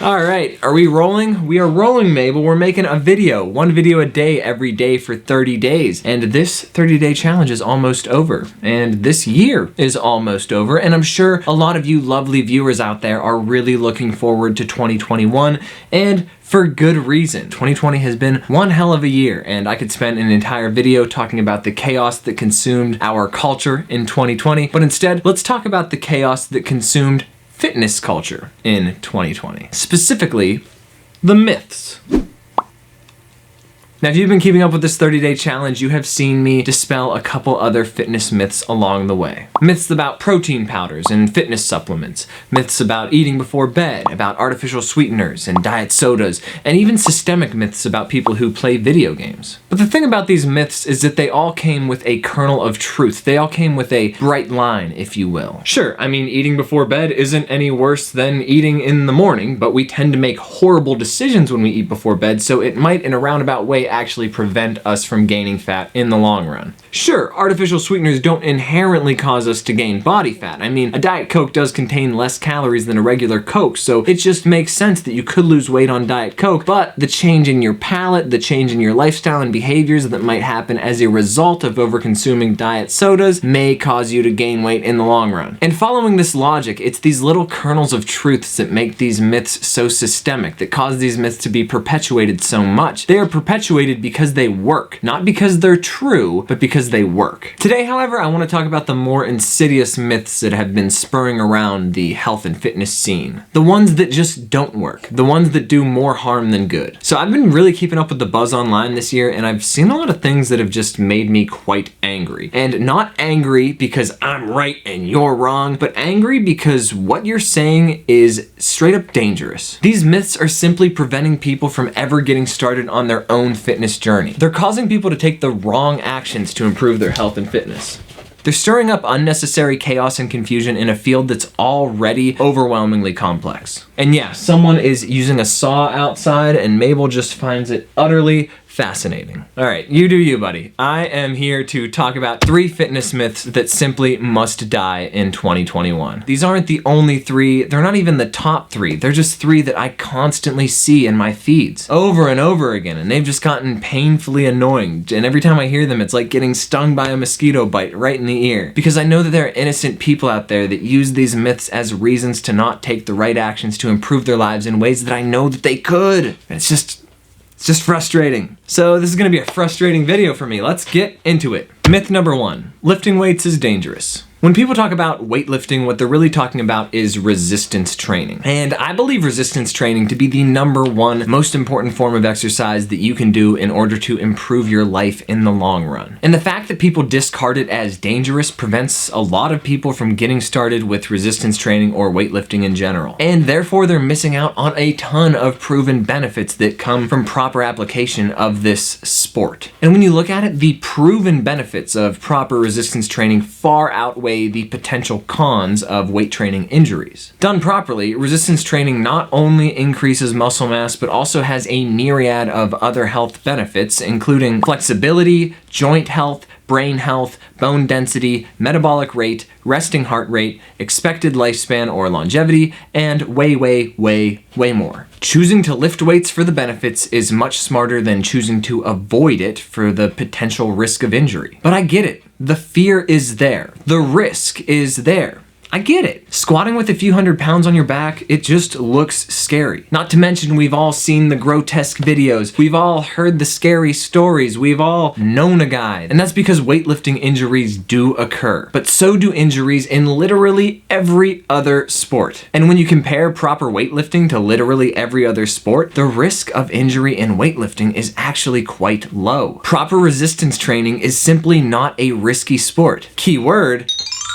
All right, are we rolling? We are rolling, Mabel. We're making a video, one video a day, every day for 30 days. And this 30-day challenge is almost over. And this year is almost over. And I'm sure a lot of you lovely viewers out there are really looking forward to 2021. And for good reason. 2020 has been one hell of a year, and I could spend an entire video talking about the chaos that consumed our culture in 2020, but instead, let's talk about the chaos that consumed fitness culture in 2020. Specifically, the myths. Now, if you've been keeping up with this 30-day challenge, you have seen me dispel a couple other fitness myths along the way. Myths about protein powders and fitness supplements, myths about eating before bed, about artificial sweeteners and diet sodas, and even systemic myths about people who play video games. But the thing about these myths is that they all came with a kernel of truth. They all came with a bright line, if you will. Sure, I mean, eating before bed isn't any worse than eating in the morning, but we tend to make horrible decisions when we eat before bed, so it might, in a roundabout way, actually prevent us from gaining fat in the long run. Sure, artificial sweeteners don't inherently cause us to gain body fat. I mean, a Diet Coke does contain less calories than a regular Coke, so it just makes sense that you could lose weight on Diet Coke, but the change in your palate, the change in your lifestyle and behaviors that might happen as a result of overconsuming diet sodas may cause you to gain weight in the long run. And following this logic, it's these little kernels of truths that make these myths so systemic, that cause these myths to be perpetuated so much. They are perpetuated because they work. Not because they're true, but because they work. Today, however, I want to talk about the more insidious myths that have been spurring around the health and fitness scene. The ones that just don't work. The ones that do more harm than good. So I've been really keeping up with the buzz online this year, and I've seen a lot of things that have just made me quite angry. And not angry because I'm right and you're wrong, but angry because what you're saying is straight up dangerous. These myths are simply preventing people from ever getting started on their own fitness journey. They're causing people to take the wrong actions to improve their health and fitness. They're stirring up unnecessary chaos and confusion in a field that's already overwhelmingly complex. And yeah, someone is using a saw outside and Mabel just finds it utterly fascinating. All right, you do you, buddy. I am here to talk about 3 fitness myths that simply must die in 2021. These aren't the only 3, they're not even the top 3, they're just 3 that I constantly see in my feeds over and over again, and they've just gotten painfully annoying, and every time I hear them, it's like getting stung by a mosquito bite right in the ear. Because I know that there are innocent people out there that use these myths as reasons to not take the right actions to improve their lives in ways that I know that they could. And it's just frustrating. So this is gonna be a frustrating video for me. Let's get into it. Myth number 1, lifting weights is dangerous. When people talk about weightlifting, what they're really talking about is resistance training. And I believe resistance training to be the #1 most important form of exercise that you can do in order to improve your life in the long run. And the fact that people discard it as dangerous prevents a lot of people from getting started with resistance training or weightlifting in general. And therefore they're missing out on a ton of proven benefits that come from proper application of this sport. And when you look at it, the proven benefits of proper resistance training far outweigh the potential cons of weight training injuries. Done properly, resistance training not only increases muscle mass, but also has a myriad of other health benefits, including flexibility, joint health, brain health, bone density, metabolic rate, resting heart rate, expected lifespan or longevity, and way more. Choosing to lift weights for the benefits is much smarter than choosing to avoid it for the potential risk of injury. But I get it. The fear is there. The risk is there. I get it. Squatting with a few hundred pounds on your back, it just looks scary. Not to mention we've all seen the grotesque videos. We've all heard the scary stories. We've all known a guy. And that's because weightlifting injuries do occur. But so do injuries in literally every other sport. And when you compare proper weightlifting to literally every other sport, the risk of injury in weightlifting is actually quite low. Proper resistance training is simply not a risky sport. Keyword,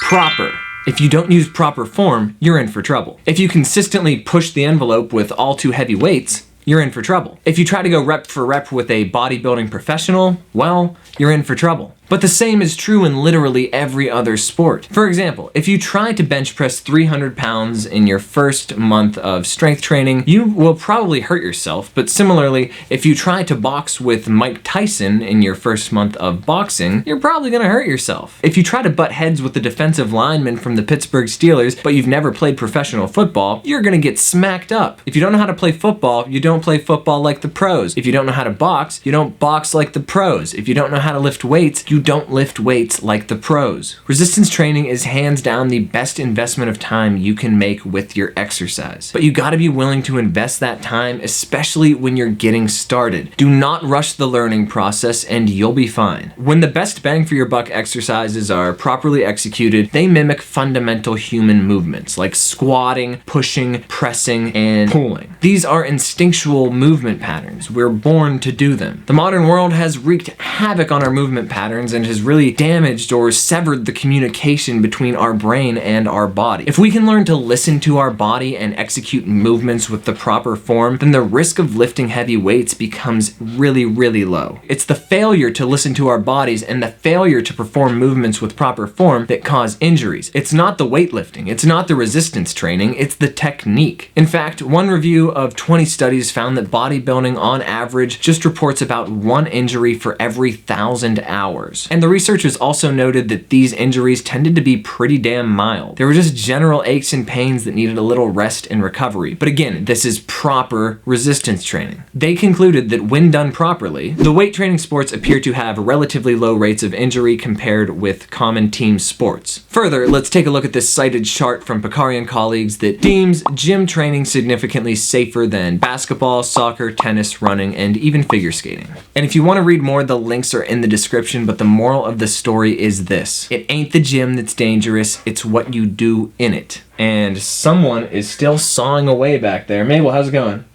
proper. If you don't use proper form, you're in for trouble. If you consistently push the envelope with all too heavy weights, you're in for trouble. If you try to go rep for rep with a bodybuilding professional, well, you're in for trouble. But the same is true in literally every other sport. For example, if you try to bench press 300 pounds in your first month of strength training, you will probably hurt yourself. But similarly, if you try to box with Mike Tyson in your first month of boxing, you're probably gonna hurt yourself. If you try to butt heads with the defensive lineman from the Pittsburgh Steelers, but you've never played professional football, you're gonna get smacked up. If you don't know how to play football, you don't play football like the pros. If you don't know how to box, you don't box like the pros. If you don't know how to lift weights, you don't lift weights like the pros. Resistance training is hands down the best investment of time you can make with your exercise. But you gotta be willing to invest that time, especially when you're getting started. Do not rush the learning process and you'll be fine. When the best bang for your buck exercises are properly executed, they mimic fundamental human movements like squatting, pushing, pressing, and pulling. These are instinctual movement patterns. We're born to do them. The modern world has wreaked havoc on our movement patterns and has really damaged or severed the communication between our brain and our body. If we can learn to listen to our body and execute movements with the proper form, then the risk of lifting heavy weights becomes really, really low. It's the failure to listen to our bodies and the failure to perform movements with proper form that cause injuries. It's not the weightlifting, it's not the resistance training, it's the technique. In fact, one review of 20 studies found that bodybuilding on average just reports about 1 injury for every 1,000 hours. And the researchers also noted that these injuries tended to be pretty damn mild. They were just general aches and pains that needed a little rest and recovery. But again, this is proper resistance training. They concluded that when done properly, the weight training sports appear to have relatively low rates of injury compared with common team sports. Further, let's take a look at this cited chart from Picari and colleagues that deems gym training significantly safer than basketball, soccer, tennis, running, and even figure skating. And if you want to read more, the links are in the description, but the moral of the story is this: it ain't the gym that's dangerous, it's what you do in it. And someone is still sawing away back there. Mabel, how's it going?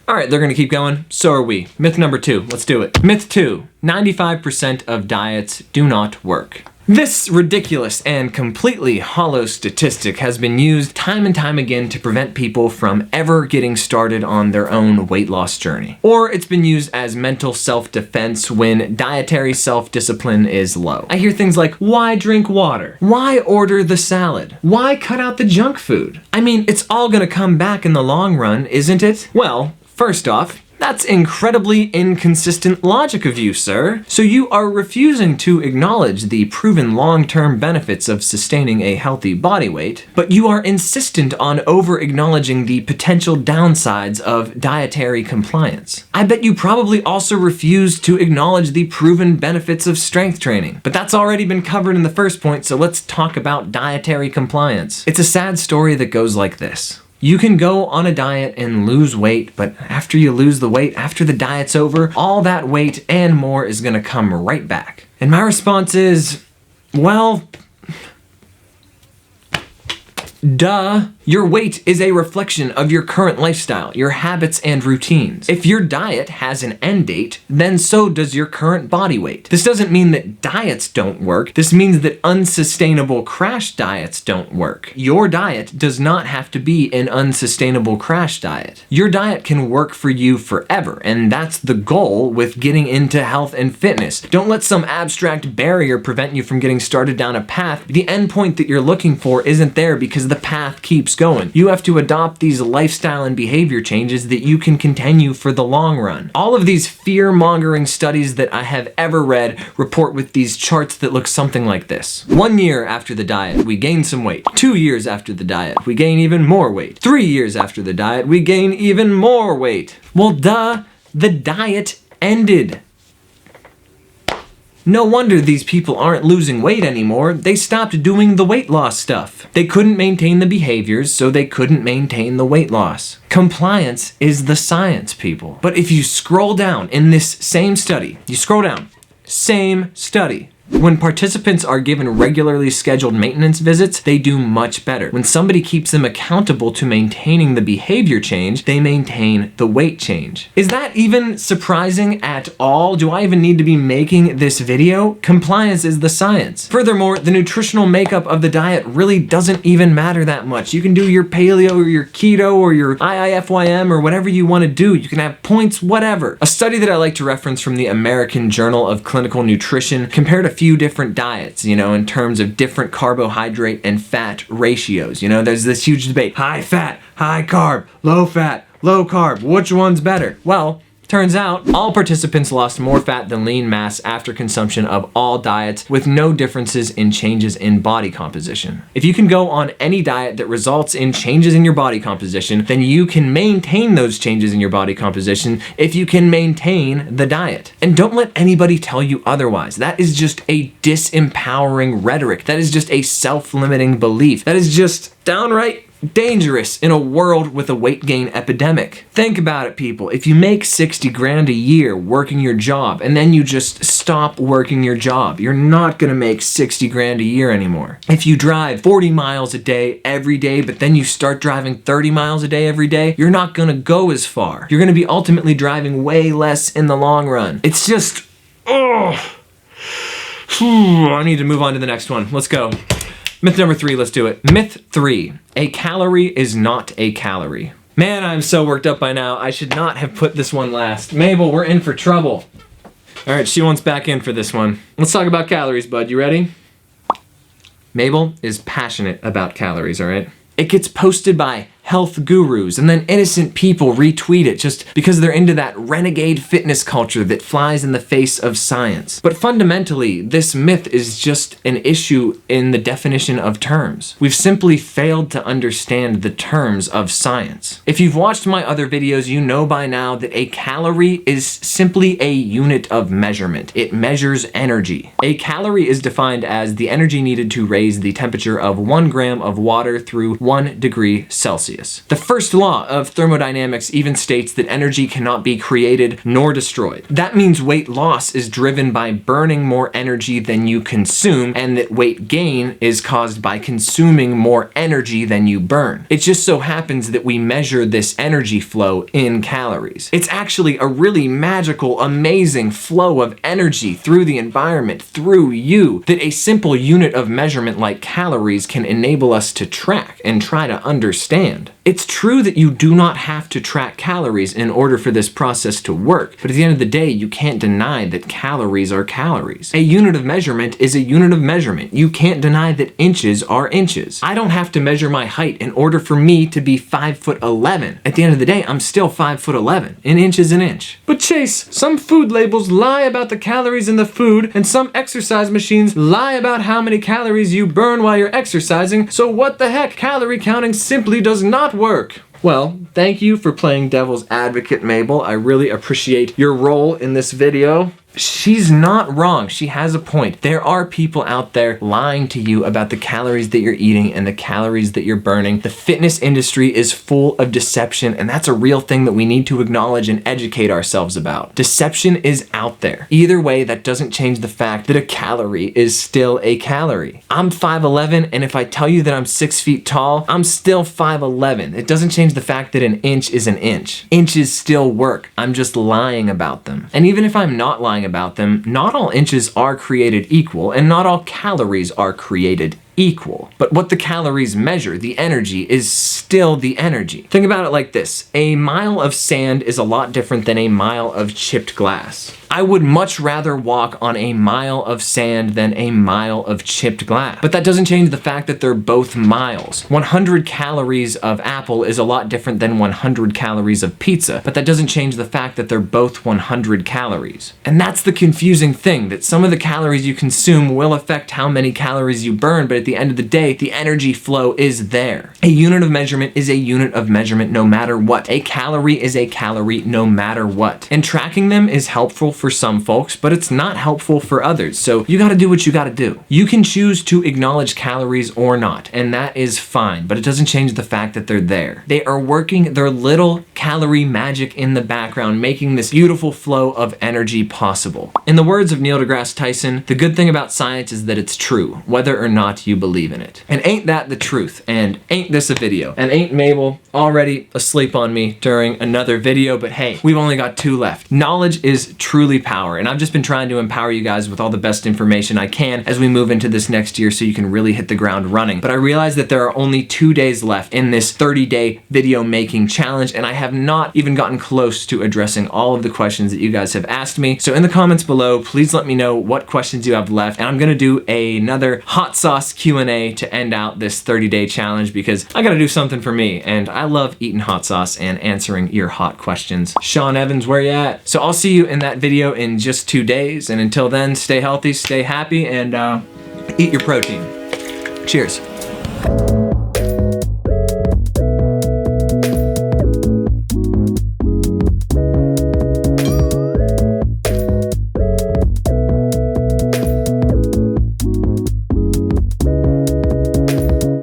All right, they're gonna keep going. So are we. Myth number 2, let's do it. Myth 2, 95% of diets do not work. This ridiculous and completely hollow statistic has been used time and time again to prevent people from ever getting started on their own weight loss journey. Or it's been used as mental self-defense when dietary self-discipline is low. I hear things like, why drink water? Why order the salad? Why cut out the junk food? I mean, it's all gonna come back in the long run, isn't it? Well, first off, that's incredibly inconsistent logic of you, sir. So you are refusing to acknowledge the proven long-term benefits of sustaining a healthy body weight, but you are insistent on over-acknowledging the potential downsides of dietary compliance. I bet you probably also refuse to acknowledge the proven benefits of strength training, but that's already been covered in the first point, so let's talk about dietary compliance. It's a sad story that goes like this. You can go on a diet and lose weight, but after you lose the weight, after the diet's over, all that weight and more is gonna come right back. And my response is, well, duh. Your weight is a reflection of your current lifestyle, your habits and routines. If your diet has an end date, then so does your current body weight. This doesn't mean that diets don't work. This means that unsustainable crash diets don't work. Your diet does not have to be an unsustainable crash diet. Your diet can work for you forever, and that's the goal with getting into health and fitness. Don't let some abstract barrier prevent you from getting started down a path. The end point that you're looking for isn't there because the path keeps going. You have to adopt these lifestyle and behavior changes that you can continue for the long run. All of these fear-mongering studies that I have ever read report with these charts that look something like this. 1 year after the diet, we gain some weight. 2 years after the diet, we gain even more weight. 3 years after the diet, we gain even more weight. Well, duh, the diet ended. No wonder these people aren't losing weight anymore. They stopped doing the weight loss stuff. They couldn't maintain the behaviors, so they couldn't maintain the weight loss. Compliance is the science, people. But if you scroll down in this same study, you scroll down, same study. When participants are given regularly scheduled maintenance visits, they do much better. When somebody keeps them accountable to maintaining the behavior change, they maintain the weight change. Is that even surprising at all? Do I even need to be making this video? Compliance is the science. Furthermore, the nutritional makeup of the diet really doesn't even matter that much. You can do your paleo or your keto or your IIFYM or whatever you want to do. You can have points, whatever. A study that I like to reference from the American Journal of Clinical Nutrition compared a few different diets, in terms of different carbohydrate and fat ratios. There's this huge debate, high fat, high carb, low fat, low carb, which one's better? Well, turns out all participants lost more fat than lean mass after consumption of all diets, with no differences in changes in body composition. If you can go on any diet that results in changes in your body composition, then you can maintain those changes in your body composition if you can maintain the diet. And don't let anybody tell you otherwise. That is just a disempowering rhetoric. That is just a self-limiting belief. That is just downright dangerous in a world with a weight gain epidemic. Think about it, people. If you make 60 grand a year working your job and then you just stop working your job, you're not gonna make 60 grand a year anymore. If you drive 40 miles a day every day, but then you start driving 30 miles a day every day, you're not gonna go as far. You're gonna be ultimately driving way less in the long run. It's just, I need to move on to the next one. Let's go. Myth number 3, let's do it. Myth 3, a calorie is not a calorie. Man, I'm so worked up by now. I should not have put this one last. Mabel, we're in for trouble. All right, she wants back in for this one. Let's talk about calories, bud. You ready? Mabel is passionate about calories, all right? It gets posted by health gurus, and then innocent people retweet it just because they're into that renegade fitness culture that flies in the face of science. But fundamentally, this myth is just an issue in the definition of terms. We've simply failed to understand the terms of science. If you've watched my other videos, you know by now that a calorie is simply a unit of measurement. It measures energy. A calorie is defined as the energy needed to raise the temperature of 1 gram of water through 1 degree Celsius. The first law of thermodynamics even states that energy cannot be created nor destroyed. That means weight loss is driven by burning more energy than you consume, and that weight gain is caused by consuming more energy than you burn. It just so happens that we measure this energy flow in calories. It's actually a really magical, amazing flow of energy through the environment, through you, that a simple unit of measurement like calories can enable us to track and try to understand. It's true that you do not have to track calories in order for this process to work, but at the end of the day, you can't deny that calories are calories. A unit of measurement is a unit of measurement. You can't deny that inches are inches. I don't have to measure my height in order for me to be 5'11". At the end of the day, I'm still 5'11". An inch is an inch. But Chase, some food labels lie about the calories in the food, and some exercise machines lie about how many calories you burn while you're exercising, so what the heck? Calorie counting simply does not work. Well, thank you for playing devil's advocate, Mabel. I really appreciate your role in this video. She's not wrong. She has a point. There are people out there lying to you about the calories that you're eating and the calories that you're burning. The fitness industry is full of deception, and that's a real thing that we need to acknowledge and educate ourselves about. Deception is out there. Either way, that doesn't change the fact that a calorie is still a calorie. I'm 5'11", and if I tell you that I'm 6 feet tall, I'm still 5'11". It doesn't change the fact that an inch is an inch. Inches still work. I'm just lying about them. And even if I'm not lying about them, not all inches are created equal, and not all calories are created equal. But what the calories measure, the energy, is still the energy. Think about it like this. A mile of sand is a lot different than a mile of chipped glass. I would much rather walk on a mile of sand than a mile of chipped glass. But that doesn't change the fact that they're both miles. 100 calories of apple is a lot different than 100 calories of pizza, but that doesn't change the fact that they're both 100 calories. And that's the confusing thing, that some of the calories you consume will affect how many calories you burn, but at the end of the day, the energy flow is there. A unit of measurement is a unit of measurement no matter what. A calorie is a calorie no matter what. And tracking them is helpful for some folks, but it's not helpful for others. So you gotta do what you gotta do. You can choose to acknowledge calories or not, and that is fine, but it doesn't change the fact that they're there. They are working their little calorie magic in the background, making this beautiful flow of energy possible. In the words of Neil deGrasse Tyson, the good thing about science is that it's true, whether or not you believe in it. And ain't that the truth? And ain't this a video? And ain't Mabel already asleep on me during another video? But hey, we've only got 2 left. Knowledge is truly truly power. And I've just been trying to empower you guys with all the best information I can as we move into this next year so you can really hit the ground running. But I realized that there are only 2 days left in this 30-day video making challenge, and I have not even gotten close to addressing all of the questions that you guys have asked me. So in the comments below, please let me know what questions you have left, and I'm gonna do another hot sauce Q&A to end out this 30-day challenge because I gotta do something for me, and I love eating hot sauce and answering your hot questions. Sean Evans, where you at? So I'll see you in that video in just 2 days, and until then, stay healthy, stay happy, and eat your protein. Cheers.